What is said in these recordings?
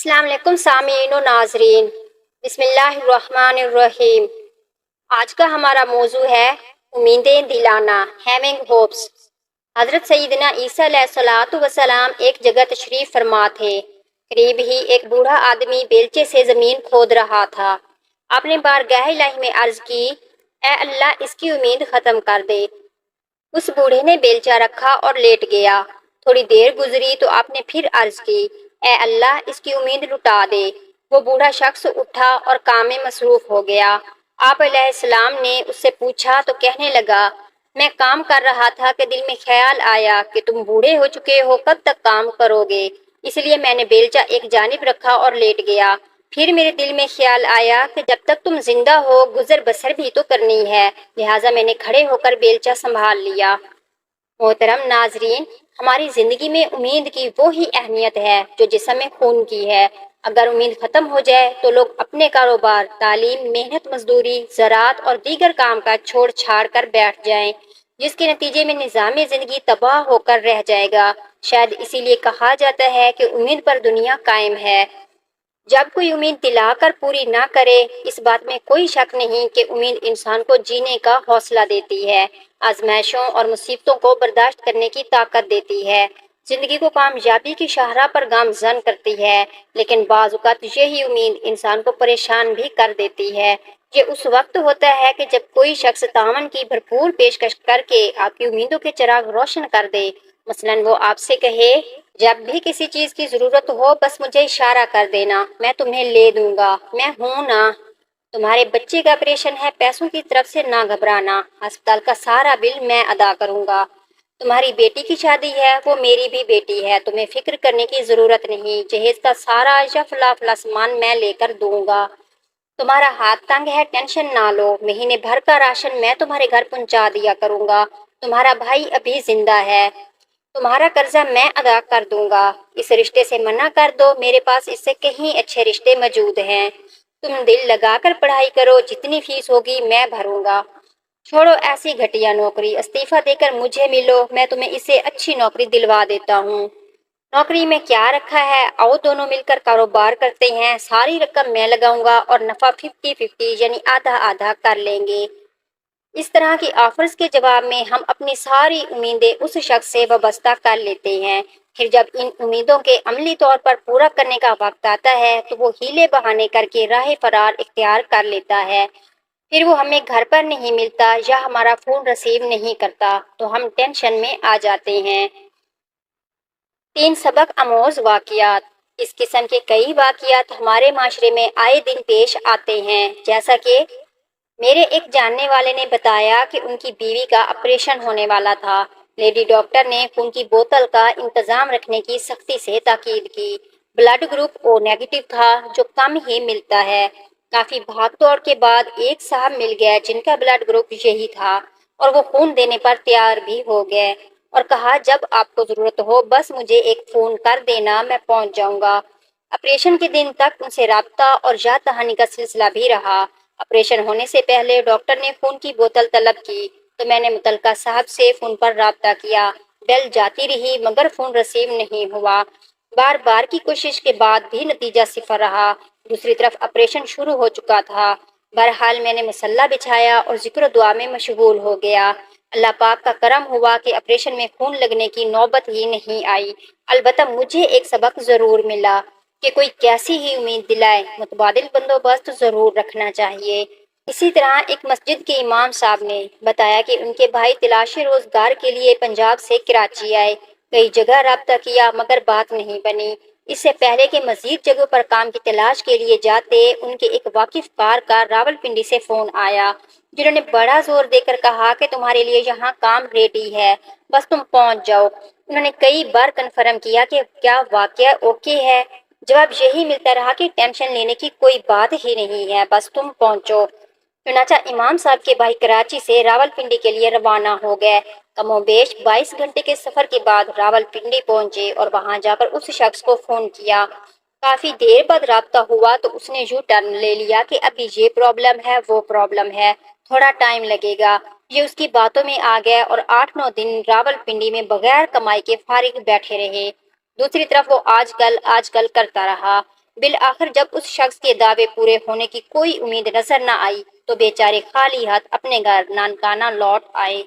السلام علیکم سامعین و ناظرین، بسم اللہ الرحمن الرحیم۔ آج کا ہمارا موضوع ہے امیدیں دلانا، ہیونگ ہوپس۔ حضرت سیدنا عیسیٰ علیہ الصلوۃ والسلام ایک جگہ تشریف فرما تھے۔ قریب ہی ایک بوڑھا آدمی بیلچے سے زمین کھود رہا تھا۔ آپ نے بارگاہ الہی میں عرض کی، اے اللہ اس کی امید ختم کر دے۔ اس بوڑھے نے بیلچہ رکھا اور لیٹ گیا۔ تھوڑی دیر گزری تو آپ نے پھر عرض کی، اے اللہ اس کی امید لٹا دے۔ وہ بوڑھا شخص اٹھا اور کام میں مصروف ہو گیا۔ آپ علیہ السلام نے اس سے پوچھا تو کہنے لگا، میں کام کر رہا تھا کہ دل میں خیال آیا کہ تم بوڑھے ہو چکے ہو، کب تک کام کرو گے؟ اس لیے میں نے بیلچہ ایک جانب رکھا اور لیٹ گیا۔ پھر میرے دل میں خیال آیا کہ جب تک تم زندہ ہو گزر بسر بھی تو کرنی ہے، لہٰذا میں نے کھڑے ہو کر بیلچہ سنبھال لیا۔ محترم ناظرین، ہماری زندگی میں امید کی وہی اہمیت ہے جو جسم میں خون کی ہے۔ اگر امید ختم ہو جائے تو لوگ اپنے کاروبار، تعلیم، محنت مزدوری، زراعت اور دیگر کام کاج چھوڑ چھاڑ کر بیٹھ جائیں، جس کے نتیجے میں نظام زندگی تباہ ہو کر رہ جائے گا۔ شاید اسی لیے کہا جاتا ہے کہ امید پر دنیا قائم ہے۔ جب کوئی امید دلا کر پوری نہ کرے، اس بات میں کوئی شک نہیں کہ امید انسان کو جینے کا حوصلہ دیتی ہے، آزمائشوں اور مصیبتوں کو برداشت کرنے کی طاقت دیتی ہے، زندگی کو کامیابی کی شاہراہ پر گامزن کرتی ہے۔ لیکن بعض اوقات یہی امید انسان کو پریشان بھی کر دیتی ہے۔ یہ اس وقت ہوتا ہے کہ جب کوئی شخص تعاون کی بھرپور پیشکش کر کے آپ کی امیدوں کے چراغ روشن کر دے۔ مثلاً وہ آپ سے کہے، جب بھی کسی چیز کی ضرورت ہو بس مجھے اشارہ کر دینا، میں تمہیں لے دوں گا، میں ہوں نا۔ تمہارے بچے کا آپریشن ہے، پیسوں کی طرف سے نہ گھبرانا، ہسپتال کا سارا بل میں ادا کروں گا۔ تمہاری بیٹی کی شادی ہے، وہ میری بھی بیٹی ہے، تمہیں فکر کرنے کی ضرورت نہیں، جہیز کا سارا یا فلا سامان میں لے کر دوں گا۔ تمہارا ہاتھ تنگ ہے، ٹینشن نہ لو، مہینے بھر کا راشن میں تمہارے گھر پہنچا دیا کروں گا۔ تمہارا بھائی ابھی زندہ ہے، تمہارا قرضہ میں ادا کر دوں گا۔ اس رشتے سے منع کر دو، میرے پاس اس سے کہیں اچھے رشتے موجود ہیں۔ تم دل لگا کر پڑھائی کرو، جتنی فیس ہوگی میں بھروں گا۔ چھوڑو ایسی گھٹیا نوکری، استعفیٰ دے کر مجھے ملو، میں تمہیں اسے اچھی نوکری دلوا دیتا ہوں۔ نوکری میں کیا رکھا ہے، آؤ دونوں مل کر کاروبار کرتے ہیں، ساری رقم میں لگاؤں گا اور نفع 50-50 یعنی آدھا آدھا کر لیں گے۔ اس طرح کی آفرز کے جواب میں ہم اپنی ساری امیدیں اس شخص سے وابستہ کر لیتے ہیں۔ پھر جب ان امیدوں کے عملی طور پر پورا کرنے کا وقت آتا ہے تو وہ ہیلے بہانے کر کے راہ فرار اختیار کر لیتا ہے۔ پھر وہ ہمیں گھر پر نہیں ملتا یا ہمارا فون رسیو نہیں کرتا تو ہم ٹینشن میں آ جاتے ہیں۔ 3 سبق آموز واقعات۔ اس قسم کے کئی واقعات ہمارے معاشرے میں آئے دن پیش آتے ہیں، جیسا کہ میرے ایک جاننے والے نے بتایا کہ ان کی بیوی کا آپریشن ہونے والا تھا۔ لیڈی ڈاکٹر نے خون کی بوتل کا انتظام رکھنے کی سختی سے تاکید کی۔ بلڈ گروپ او نیگیٹو تھا، جو کم ہی ملتا ہے۔ کافی بھاگ دوڑ کے بعد ایک صاحب مل گئے جن کا بلڈ گروپ یہی تھا، اور وہ خون دینے پر تیار بھی ہو گئے اور کہا، جب آپ کو ضرورت ہو بس مجھے ایک فون کر دینا، میں پہنچ جاؤں گا۔ آپریشن کے دن تک ان سے رابطہ اور یاد دہانی کا سلسلہ بھی رہا۔ آپریشن ہونے سے پہلے ڈاکٹر نے خون کی بوتل طلب کی تو میں نے متعلقہ صاحب سے فون پر رابطہ کیا۔ بیل جاتی رہی مگر فون رسیو نہیں ہوا۔ بار بار کی کوشش کے بعد بھی نتیجہ صفر رہا۔ دوسری طرف آپریشن شروع ہو چکا تھا۔ بہرحال میں نے مصلی بچھایا اور ذکر و دعا میں مشغول ہو گیا۔ اللہ پاک کا کرم ہوا کہ آپریشن میں خون لگنے کی نوبت ہی نہیں آئی۔ البتہ مجھے ایک سبق ضرور ملا کہ کوئی کیسی ہی امید دلائے، متبادل بندوبست ضرور رکھنا چاہیے۔ اسی طرح ایک مسجد کے امام صاحب نے بتایا کہ ان کے بھائی تلاش روزگار کے لیے پنجاب سے کراچی آئے۔ کئی جگہ رابطہ کیا مگر بات نہیں بنی۔ اس سے پہلے کہ مزید جگہوں پر کام کی تلاش کے لیے جاتے، ان کے ایک واقف کار کا راولپنڈی سے فون آیا، جنہوں نے بڑا زور دے کر کہا کہ تمہارے لیے یہاں کام ریڈی ہے، بس تم پہنچ جاؤ۔ انہوں نے کئی بار کنفرم کیا کہ کیا واقعہ اوکے ہے۔ جواب یہی ملتا رہا کہ ٹینشن لینے کی کوئی بات ہی نہیں ہے، بس تم پہنچو۔ چنانچہ امام صاحب کے بھائی کراچی سے راولپنڈی کے لیے روانہ ہو گئے۔ کم و بیش 22 گھنٹے کے سفر کے بعد راولپنڈی پہنچے اور وہاں جا کر اس شخص کو فون کیا۔ کافی دیر بعد رابطہ ہوا تو اس نے یو ٹرن لے لیا کہ ابھی یہ پرابلم ہے، وہ پرابلم ہے، تھوڑا ٹائم لگے گا۔ یہ اس کی باتوں میں آ گیا اور 8-9 دن راولپنڈی میں بغیر کمائی کے فارغ بیٹھے رہے۔ دوسری طرف وہ آج کل کرتا رہا۔ بالآخر جب اس شخص کے دعوے پورے ہونے کی کوئی امید نظر نہ آئی تو بیچارے خالی ہاتھ اپنے گھر نانکانہ لوٹ آئے۔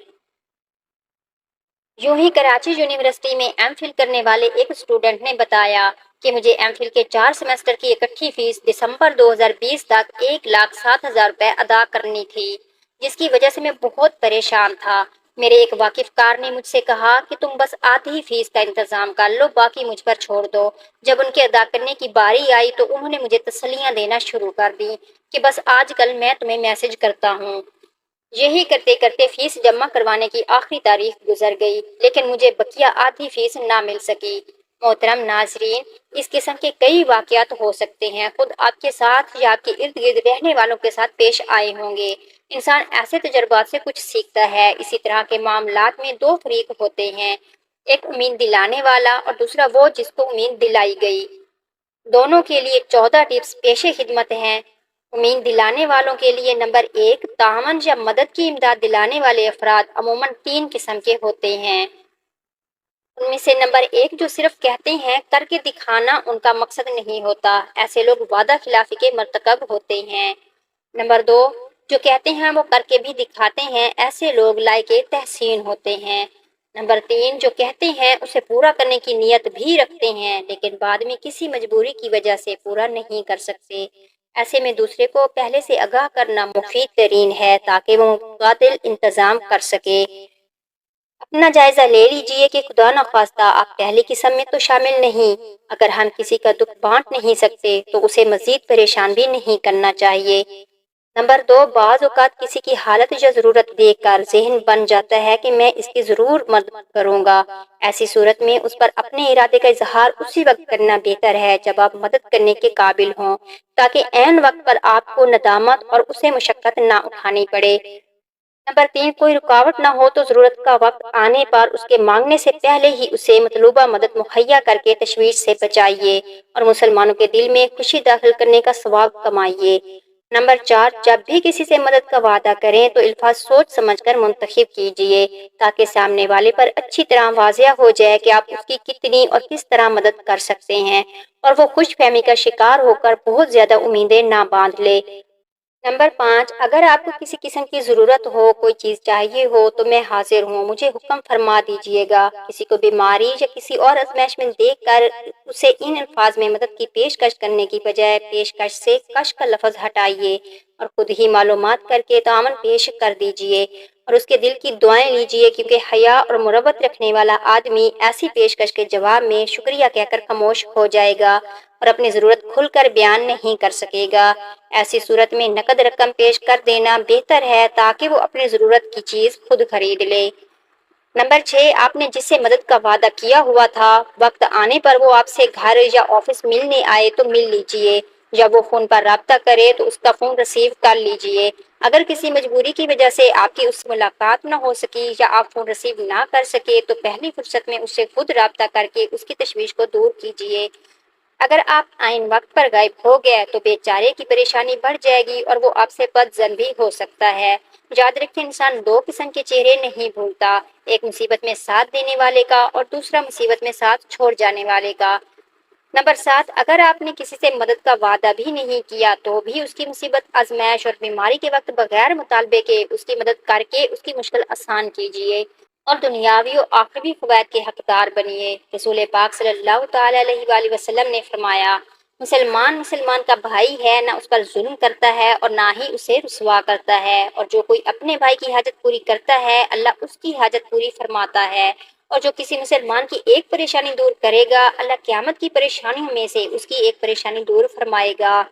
یوں ہی کراچی یونیورسٹی میں ایم فل کرنے والے ایک اسٹوڈنٹ نے بتایا کہ مجھے ایم فل کے 4 سیمسٹر کی اکٹھی فیس دسمبر 2020 تک 1,07,000 روپے ادا کرنی تھی، جس کی وجہ سے میں بہت پریشان تھا۔ میرے ایک واقف کار نے مجھ سے کہا کہ تم بس آدھی فیس کا انتظام کر لو، باقی مجھ پر چھوڑ دو۔ جب ان کے ادا کرنے کی باری آئی تو انہوں نے مجھے تسلیاں دینا شروع کر دی کہ بس آج کل میں تمہیں میسج کرتا ہوں۔ یہی کرتے کرتے فیس جمع کروانے کی آخری تاریخ گزر گئی، لیکن مجھے بقیہ آدھی فیس نہ مل سکی۔ محترم ناظرین، اس قسم کے کئی واقعات ہو سکتے ہیں، خود آپ کے ساتھ یا آپ کے ارد گرد رہنے والوں کے ساتھ پیش آئے ہوں گے۔ انسان ایسے تجربات سے کچھ سیکھتا ہے۔ اسی طرح کے معاملات میں دو فریق ہوتے ہیں، ایک امید دلانے والا اور دوسرا وہ جس کو امید دلائی گئی۔ دونوں کے لیے 14 ٹپس پیش خدمت ہیں۔ امید دلانے والوں کے لیے نمبر 1، تعاون یا مدد کی امداد دلانے والے افراد عموماً 3 قسم کے ہوتے ہیں۔ ان میں سے نمبر 1 جو صرف کہتے ہیں، کر کے دکھانا ان کا مقصد نہیں ہوتا، ایسے لوگ وعدہ خلافی کے مرتکب ہوتے ہیں۔ نمبر 2 جو کہتے ہیں وہ کر کے بھی دکھاتے ہیں، ایسے لوگ لائق تحسین ہوتے ہیں۔ نمبر 3 جو کہتے ہیں اسے پورا کرنے کی نیت بھی رکھتے ہیں، لیکن بعد میں کسی مجبوری کی وجہ سے پورا نہیں کر سکتے، ایسے میں دوسرے کو پہلے سے آگاہ کرنا مفید ترین ہے تاکہ وہ متبادل انتظام کر سکے۔ اپنا جائزہ لے لیجئے کہ خدا نخواستہ آپ پہلی قسم میں تو شامل نہیں۔ اگر ہم کسی کا دکھ بانٹ نہیں سکتے تو اسے مزید پریشان بھی نہیں کرنا چاہیے۔ نمبر 2 بعض اوقات کسی کی حالت یا ضرورت دیکھ کر ذہن بن جاتا ہے کہ میں اس کی ضرور مدد کروں گا۔ ایسی صورت میں اس پر اپنے ارادے کا اظہار اسی وقت کرنا بہتر ہے جب آپ مدد کرنے کے قابل ہوں، تاکہ عین وقت پر آپ کو ندامت اور اسے مشقت نہ اٹھانی پڑے۔ نمبر 3 کوئی رکاوٹ نہ ہو تو ضرورت کا وقت آنے پر اس کے مانگنے سے پہلے ہی اسے مطلوبہ مدد مہیا کر کے تشویش سے بچائیے اور مسلمانوں کے دل میں خوشی داخل کرنے کا ثواب کمائیے۔ نمبر 4 جب بھی کسی سے مدد کا وعدہ کریں تو الفاظ سوچ سمجھ کر منتخب کیجیے تاکہ سامنے والے پر اچھی طرح واضح ہو جائے کہ آپ اس کی کتنی اور کس طرح مدد کر سکتے ہیں، اور وہ خوش فہمی کا شکار ہو کر بہت زیادہ امیدیں نہ باندھ لے۔ نمبر 5 اگر آپ کو کسی قسم کی ضرورت ہو، کوئی چیز چاہیے ہو تو میں حاضر ہوں، مجھے حکم فرما دیجیے گا۔ کسی کو بیماری یا کسی اور آزمائش میں دیکھ کر اسے ان الفاظ میں مدد کی پیشکش کرنے کی بجائے پیشکش سے کش کا لفظ ہٹائیے اور خود ہی معلومات کر کے تعاون پیش کر دیجیے اور اس کے دل کی دعائیں لیجیے، کیونکہ حیا اور مروت رکھنے والا آدمی ایسی پیشکش کے جواب میں شکریہ کہہ کر خاموش ہو جائے گا اور اپنی ضرورت کھل کر بیان نہیں کر سکے گا۔ ایسی صورت میں نقد رقم پیش کر دینا بہتر ہے تاکہ وہ اپنی ضرورت کی چیز خود خرید لے۔ نمبر 6 آپ نے جس سے مدد کا وعدہ کیا ہوا تھا، وقت آنے پر وہ آپ سے گھر یا آفس ملنے آئے تو مل لیجئے، جب وہ فون پر رابطہ کرے تو اس کا فون ریسیو کر لیجئے۔ اگر کسی مجبوری کی وجہ سے آپ کی اس سے ملاقات نہ ہو سکی یا آپ فون ریسیو نہ کر سکے تو پہلی فرصت میں اس سے خود رابطہ کر کے اس کی تشویش کو دور کیجئے۔ اگر آپ عین وقت پر غائب ہو گئے تو بیچارے کی پریشانی بڑھ جائے گی اور وہ آپ سے بدظن بھی ہو سکتا ہے۔ یاد رکھیں انسان دو قسم کے چہرے نہیں بھولتا، ایک مصیبت میں ساتھ دینے والے کا اور دوسرا مصیبت میں ساتھ چھوڑ جانے والے کا۔ نمبر 7 اگر آپ نے کسی سے مدد کا وعدہ بھی نہیں کیا تو بھی اس کی مصیبت، آزمائش اور بیماری کے وقت بغیر مطالبے کے اس کی مدد کر کے اس کی مشکل آسان کیجیے اور دنیاوی و آخروی فوائد کے حقدار بنیے۔ رسول پاک صلی اللہ تعالیٰ علیہ وآلہ وسلم نے فرمایا، مسلمان کا بھائی ہے، نہ اس پر ظلم کرتا ہے اور نہ ہی اسے رسوا کرتا ہے، اور جو کوئی اپنے بھائی کی حاجت پوری کرتا ہے اللہ اس کی حاجت پوری فرماتا ہے، اور جو کسی مسلمان کی ایک پریشانی دور کرے گا اللہ قیامت کی پریشانیوں میں سے اس کی ایک پریشانی دور فرمائے گا۔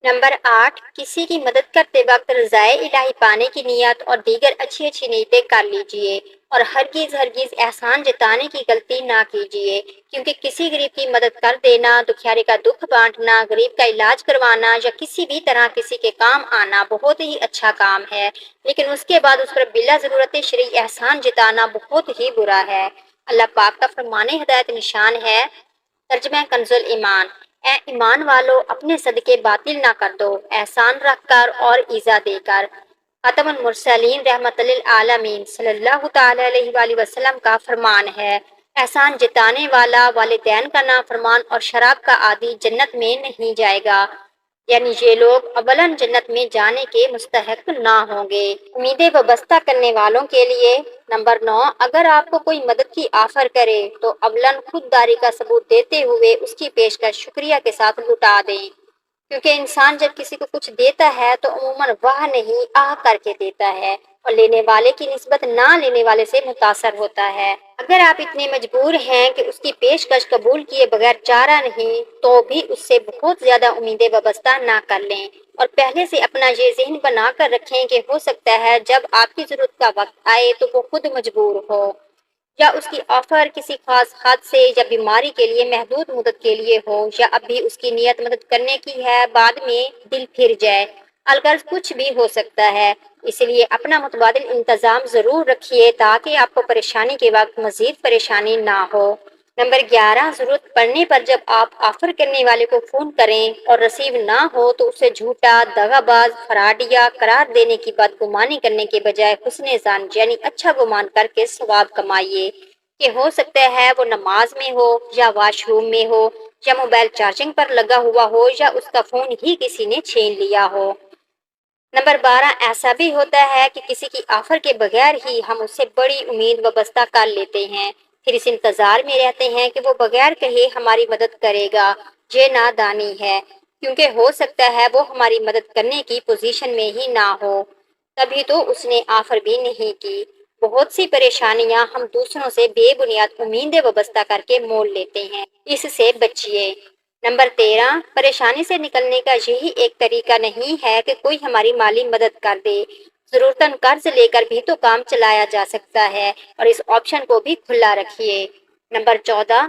نمبر 8 کسی کی مدد کرتے وقت رضائے الہی پانے کی نیت اور دیگر اچھی نیتیں کر لیجئے، اور ہرگز احسان جتانے کی غلطی نہ کیجیے، کیونکہ کسی غریب کی مدد کر دینا، دکھیارے کا دکھ بانٹنا، غریب کا علاج کروانا یا کسی بھی طرح کسی کے کام آنا بہت ہی اچھا کام ہے، لیکن اس کے بعد اس پر بلا ضرورت شرعی احسان جتانا بہت ہی برا ہے۔ اللہ پاک کا فرمان ہدایت نشان ہے، ترجمہ کنز ایمان، اے ایمان والو اپنے صدقے باطل نہ کر دو، احسان رکھ کر اور ایزا دے کر۔ خاتم المرسلین رحمت للعالمین صلی اللہ تعالی علیہ وآلہ وسلم کا فرمان ہے، احسان جتانے والا والدین کا نافرمان اور شراب کا عادی جنت میں نہیں جائے گا، یعنی یہ لوگ اولاً جنت میں جانے کے مستحق نہ ہوں گے۔ امیدیں وابستہ کرنے والوں کے لیے نمبر 9، اگر آپ کو کوئی مدد کی آفر کرے تو اولاً خودداری کا ثبوت دیتے ہوئے اس کی پیشکش شکریہ کے ساتھ لٹا دیں، کیونکہ انسان جب کسی کو کچھ دیتا ہے تو عموماً واہ نہیں آہ کر کے دیتا ہے اور لینے والے کی نسبت نہ لینے والے سے متاثر ہوتا ہے۔ اگر آپ اتنے مجبور ہیں کہ اس کی پیشکش قبول کیے بغیر چارہ نہیں، تو بھی اس سے بہت زیادہ امیدیں وابستہ نہ کر لیں اور پہلے سے اپنا یہ ذہن بنا کر رکھیں کہ ہو سکتا ہے جب آپ کی ضرورت کا وقت آئے تو وہ خود مجبور ہو، یا اس کی آفر کسی خاص حادثے یا بیماری کے لیے محدود مدت کے لیے ہو، یا اب بھی اس کی نیت مدد کرنے کی ہے بعد میں دل پھر جائے، الغرض کچھ بھی ہو سکتا ہے۔ اس لیے اپنا متبادل انتظام ضرور رکھیے تاکہ آپ کو پریشانی کے وقت مزید پریشانی نہ ہو۔ نمبر 11، ضرورت پڑنے پر جب آپ آفر کرنے والے کو فون کریں اور رسیو نہ ہو تو اسے جھوٹا، دغا باز، فراڈیا قرار دینے کی بدگمانی کرنے کے بجائے حسن ظن یعنی اچھا گمان کر کے ثواب کمائیے، کہ ہو سکتا ہے وہ نماز میں ہو یا واش روم میں ہو یا موبائل چارجنگ پر لگا ہوا ہو یا اس کا فون ہی کسی نے چھین لیا ہو۔ نمبر 12، ایسا بھی ہوتا ہے کہ کسی کی آفر کے بغیر ہی ہم اس سے بڑی امید وابستہ کر لیتے ہیں، پھر اس انتظار میں رہتے ہیں کہ وہ بغیر کہے ہماری مدد کرے گا۔ یہ نادانی ہے، کیونکہ ہو سکتا ہے وہ ہماری مدد کرنے کی پوزیشن میں ہی نہ ہو، تبھی تو اس نے آفر بھی نہیں کی۔ بہت سی پریشانیاں ہم دوسروں سے بے بنیاد امیدیں وابستہ کر کے مول لیتے ہیں، اس سے بچیے۔ نمبر 13، پریشانی سے نکلنے کا یہی ایک طریقہ نہیں ہے کہ کوئی ہماری مالی مدد کر دے، ضرورتاً قرض لے کر بھی تو کام چلایا جا سکتا ہے اور اس آپشن کو بھی کھلا رکھیے۔ نمبر 14،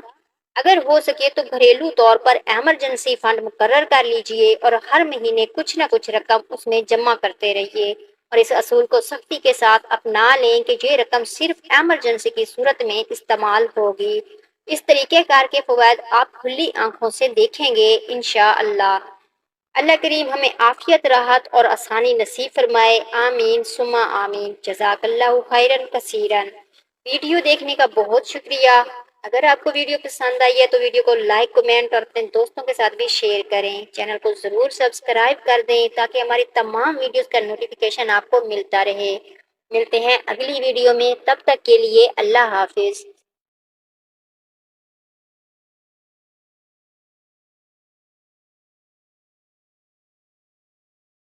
اگر ہو سکے تو گھریلو طور پر ایمرجنسی فنڈ مقرر کر لیجئے اور ہر مہینے کچھ نہ کچھ رقم اس میں جمع کرتے رہیے، اور اس اصول کو سختی کے ساتھ اپنا لیں کہ یہ رقم صرف ایمرجنسی کی صورت میں استعمال ہوگی۔ اس طریقہ کار کے فوائد آپ کھلی آنکھوں سے دیکھیں گے انشاءاللہ۔ اللہ کریم ہمیں عافیت، راحت اور آسانی نصیب فرمائے، آمین ثم آمین۔ جزاک اللہ خیرا کثیرا۔ ویڈیو دیکھنے کا بہت شکریہ۔ اگر آپ کو ویڈیو پسند آئی ہے تو ویڈیو کو لائک، کمنٹ اور اپنے دوستوں کے ساتھ بھی شیئر کریں۔ چینل کو ضرور سبسکرائب کر دیں تاکہ ہماری تمام ویڈیوز کا نوٹیفیکیشن آپ کو ملتا رہے۔ ملتے ہیں اگلی ویڈیو میں، تب تک کے لیے اللہ حافظ۔